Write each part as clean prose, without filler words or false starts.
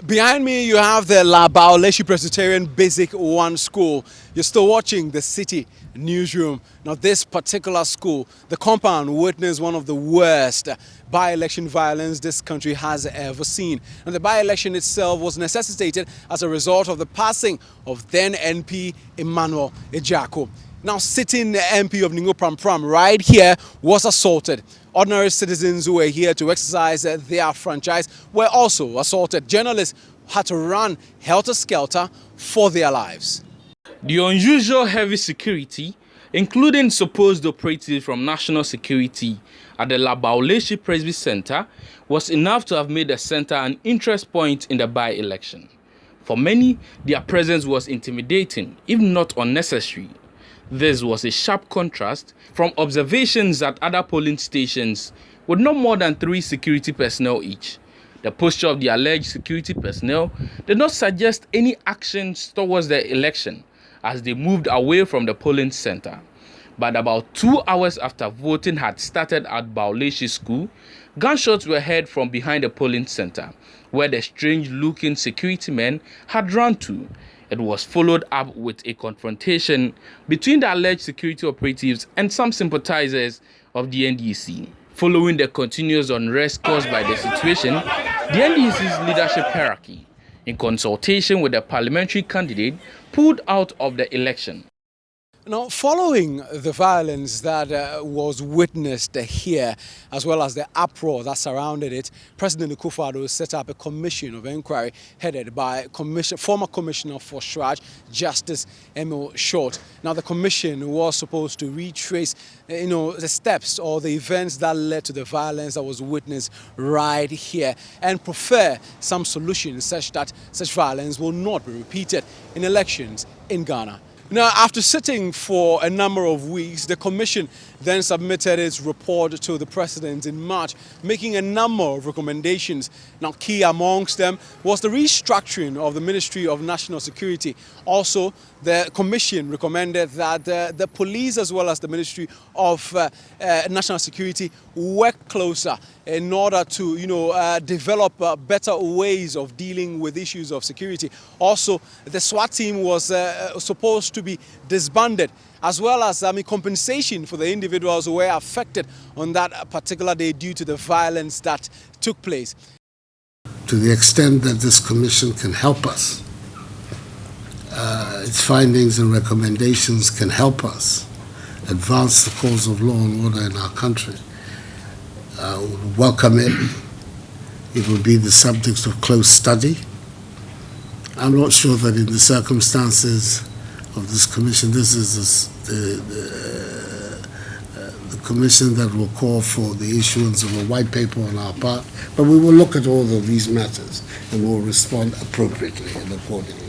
Behind me, you have the Labaoleshi Presbyterian Basic 1 School. You're still watching the Citi newsroom. Now, this particular school, the compound witnessed one of the worst by-election violence this country has ever seen. And the by-election itself was necessitated as a result of the passing of then NP Emile Short. Now, sitting MP of Ningo Pram Pram right here was assaulted. Ordinary citizens who were here to exercise their franchise were also assaulted. Journalists had to run helter-skelter for their lives. The unusual heavy security, including supposed operatives from National Security at the Labaoleshi Presby Center, was enough to have made the center an interest point in the by-election. For many, their presence was intimidating, if not unnecessary. This was a sharp contrast from observations at other polling stations with no more than 3 security personnel each. The posture of the alleged security personnel did not suggest any actions towards the election as they moved away from the polling center. But about 2 hours after voting had started at Baoleshi School, gunshots were heard from behind the polling center, where the strange-looking security men had run to. It was followed up with a confrontation between the alleged security operatives and some sympathizers of the NDC. Following the continuous unrest caused by the situation, the NDC's leadership hierarchy, in consultation with the parliamentary candidate, pulled out of the election. Now, following the violence that was witnessed here, as well as the uproar that surrounded it, President Akufo-Addo set up a commission of inquiry headed by former Commissioner for Shraj, Justice Emile Short. Now, the commission was supposed to retrace, the steps or the events that led to the violence that was witnessed right here and prefer some solutions such that such violence will not be repeated in elections in Ghana. Now, after sitting for a number of weeks, the Commission then submitted its report to the President in March, making a number of recommendations. Now, key amongst them was the restructuring of the Ministry of National Security. Also, the Commission recommended that the police as well as the Ministry of National Security work closer in order to, develop better ways of dealing with issues of security. Also, the SWAT team was supposed to be disbanded, as well as compensation for the individuals who were affected on that particular day due to the violence that took place. To the extent that this commission can help us, its findings and recommendations can help us advance the cause of law and order in our country, we would welcome it. It would be the subject of close study. I'm not sure that in the circumstances of this commission, this is the commission that will call for the issuance of a white paper on our part, but we will look at all of these matters and will respond appropriately and accordingly.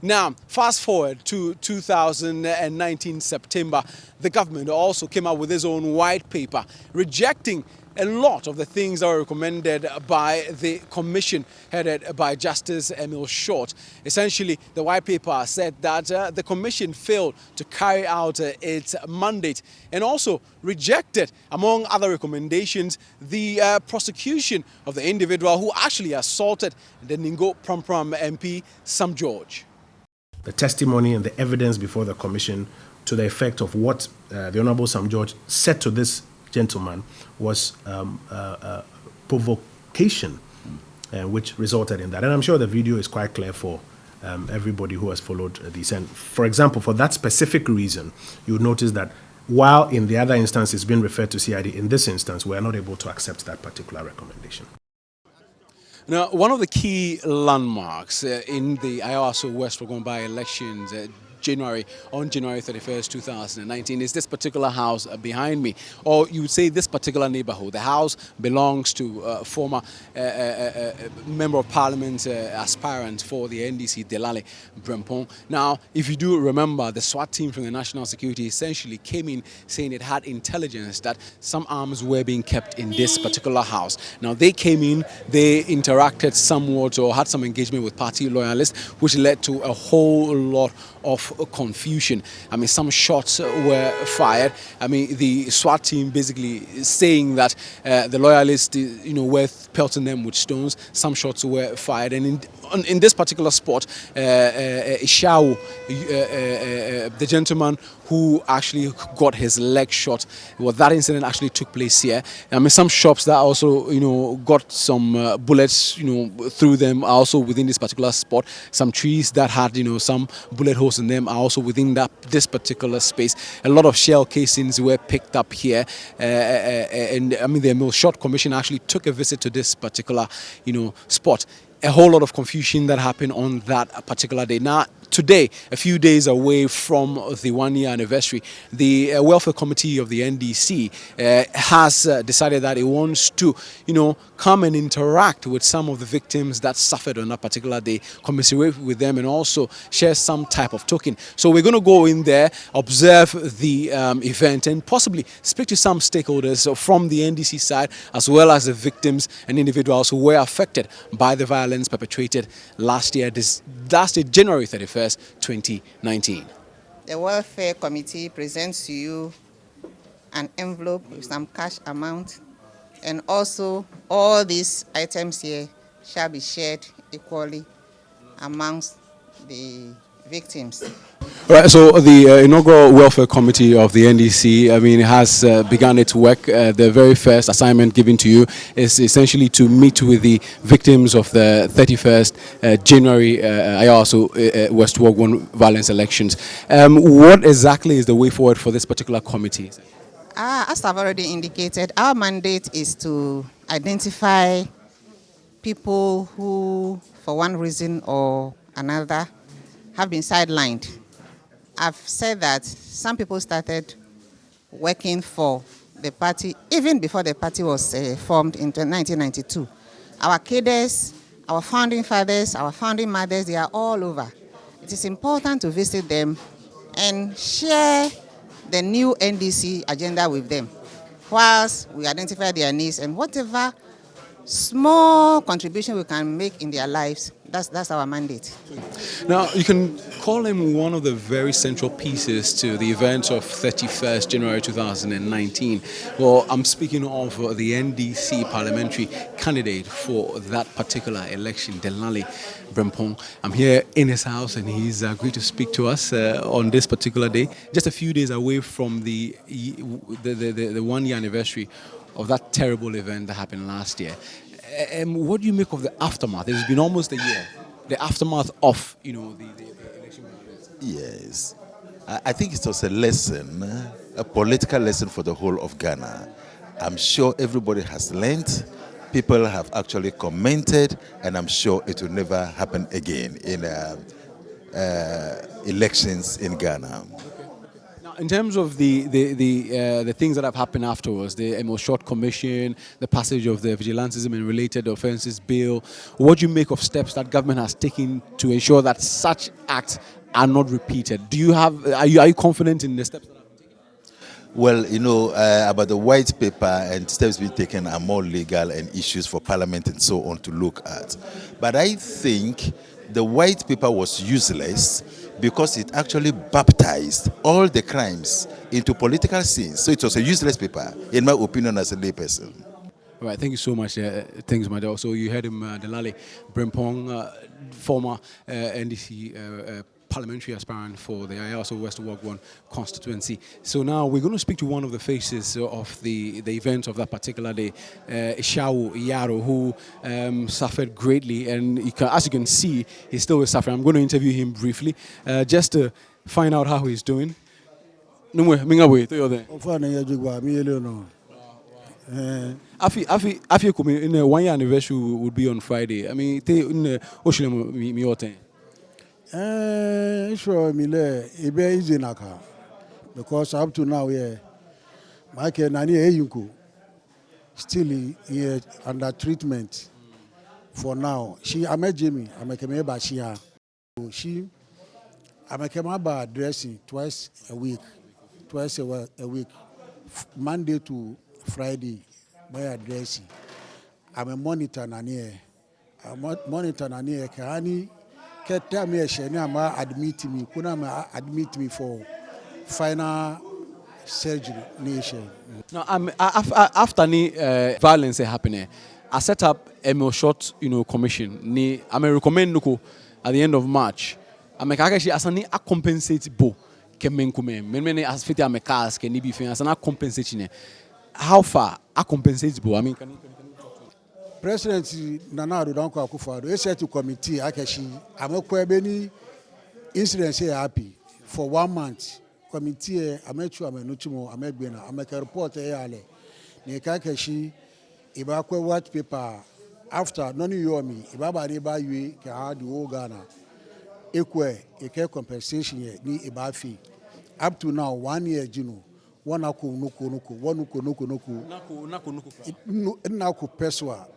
Now, fast forward to 2019 September, the government also came out with its own white paper, rejecting a lot of the things that were recommended by the commission headed by Justice Emile Short. Essentially, the white paper said that the commission failed to carry out its mandate and also rejected, among other recommendations, the prosecution of the individual who actually assaulted the Ningo Pram Pram MP, Sam George. The testimony and the evidence before the commission to the effect of what the Honorable Sam George said to this gentleman was provocation, which resulted in that. And I'm sure the video is quite clear for everybody who has followed this. And for example, for that specific reason, you would notice that while in the other instance it's been referred to CID, in this instance, we are not able to accept that particular recommendation. Now, one of the key landmarks in the Ayawaso West Wougon by-elections on January 31st, 2019 is this particular house behind me, or you would say this particular neighborhood. The house belongs to a former member of parliament, aspirant for the NDC, Delale Brempong. Now, if you do remember, the SWAT team from the National Security essentially came in saying it had intelligence that some arms were being kept in this particular house. Now, they came in, they interacted somewhat or had some engagement with party loyalists, which led to a whole lot of of confusion. I mean, some shots were fired. I mean, the SWAT team basically saying that the loyalists, were pelting them with stones. Some shots were fired, and in this particular spot, Ishawu, the gentleman who actually got his leg shot, well, that incident actually took place here. I mean, some shops that also, got some bullets, through them are also within this particular spot. Some trees that had, some bullet holes in them are also within this particular space. A lot of shell casings were picked up here, and I mean, the Emile Short Commission actually took a visit to this particular, spot. A whole lot of confusion that happened on that particular day. Now, today, a few days away from the 1-year anniversary, the Welfare Committee of the NDC has decided that it wants to, come and interact with some of the victims that suffered on that particular day, commiserate with them, and also share some type of token. So we're going to go in there, observe the event, and possibly speak to some stakeholders from the NDC side, as well as the victims and individuals who were affected by the violence perpetrated last year, January 31st, 2019. The Welfare Committee presents to you an envelope with some cash amount, and also all these items here shall be shared equally amongst the victims. Right, so the inaugural Welfare Committee of the NDC, I mean, has begun its work. The very first assignment given to you is essentially to meet with the victims of the 31st January Ayawaso West Wougon violence elections. What exactly is the way forward for this particular committee? As I've already indicated, our mandate is to identify people who, for one reason or another, have been sidelined. I've said that some people started working for the party even before the party was formed in 1992. Our cadres, our founding fathers, our founding mothers, they are all over. It is important to visit them and share the new NDC agenda with them, whilst we identify their needs, and whatever small contribution we can make in their lives, that's our mandate. Now, you can call him one of the very central pieces to the event of 31st January 2019. Well, I'm speaking of the NDC parliamentary candidate for that particular election, Delali Brempong. I'm here in his house, and he's agreed to speak to us on this particular day, just a few days away from the 1-year anniversary of that terrible event that happened last year. What do you make of the aftermath? It's been almost a year. The aftermath of, the election. Yes. I think it was a lesson, a political lesson for the whole of Ghana. I'm sure everybody has learned. People have actually commented, and I'm sure it will never happen again in elections in Ghana. In terms of the things that have happened afterwards, the Emile Short Commission, the passage of the Vigilantism and Related Offences Bill, what do you make of steps that government has taken to ensure that such acts are not repeated? Are you confident in the steps that have been taken? Well, about the white paper and steps being taken are more legal and issues for Parliament and so on to look at. But I think the white paper was useless because it actually baptized all the crimes into political scenes. So it was a useless paper, in my opinion, as a layperson. All right, thank you so much. Thanks, Madam. So you heard him, Delali Brempong, former NDC parliamentary aspirant for the Ayawaso West Wougon constituency. So now we're going to speak to one of the faces of the event of that particular day, Ishawu Yaro, who suffered greatly, and as you can see, he's still suffering. I'm going to interview him briefly, just to find out how he's doing. Afi kumi in 1-year anniversary would be on Friday. I mean, sure, Emile, it be easy naka, because up to now, my nani eyunku still here under treatment for now. She ame Jimmy, ame keme ba she ame keme ba dressing twice a week, Monday to Friday. By addressing, I'm a monitor nani. Monitor nani. Kahani Keta me share na admit me, kuna ma admit me for final surgery nation. Now, after any violence happening, I set up Emile Short, Commission. I recommend nuko at the end of March. I make actually as any compensate bo kemenkume. Many as fit am cars can be fin as an compensation. How far a compensate bo? I mean, can you President Nana Addo Dankwa Akufo-Addo, he said to committee, Akeshi, I'm incidents here happy for 1 month. Committee, I'm a report here. Nekakeshi, Ibakwe white paper after none you me, Ibaba Neba Yui, Kahadi Ghana, Ekwe compensation here, ni Ibafi. Up to now, 1 year, one aku one naku peswa.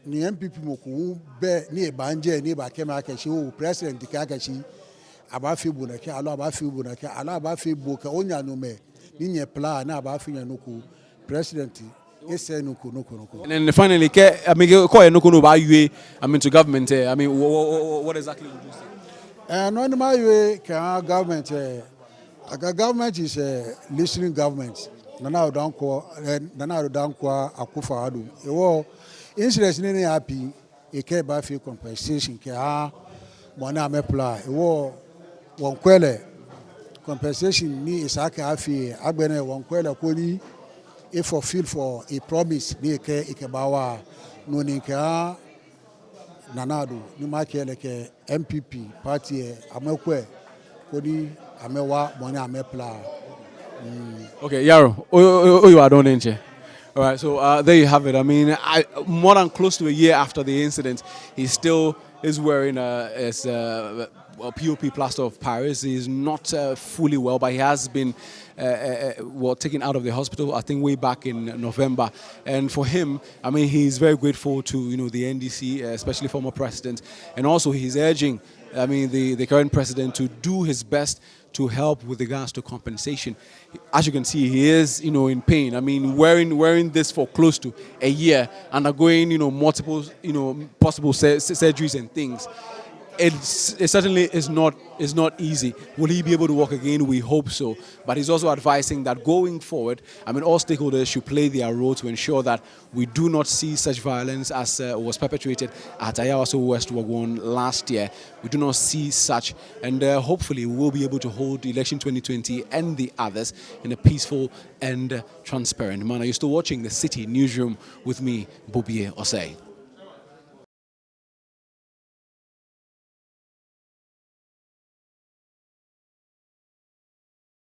Ni MPP moku be ni banje ni ba kema akashi o president ka akashi abafi bu na ke alo abafi bu na ke alo abafi bu ka onya no me ni nye plan na abafi nya nuku president ese nuku. And then finally, I mean, call no ba yue. I mean, to government. I mean, what exactly would you say? No, my way ka government. Government is a listening government. Nana Addo Dankwa Akufo-Addo. Insurance ni happy. Eke ba fi compensation ke mona amepla. Wonkwele compensation ni isaka afi agbene wonkwele koni if fulfill for a promise ni eke bawa no ni ka Nana Addo ni makele ke MPP party amekwe koni amewa mona amepla. Okay, Yaro, you are done, ain't you? All right, so there you have it. I mean, more than close to a year after the incident, he still is wearing a POP plaster of Paris. He's not fully well, but he has been taken out of the hospital, I think, way back in November. And for him, I mean, he's very grateful to the NDC, especially former president, and also he's urging, I mean, the current president to do his best to help with regards to compensation. As you can see, he is, in pain. I mean, wearing this for close to a year, undergoing, multiple, possible surgeries and things. It certainly is not easy. Will he be able to walk again? We hope so. But he's also advising that going forward, I mean, all stakeholders should play their role to ensure that we do not see such violence as was perpetrated at Ayawaso West Wougon last year. We do not see such, and hopefully we will be able to hold election 2020 and the others in a peaceful and transparent manner. You're still watching the Citi Newsroom with me, Bobie Osei.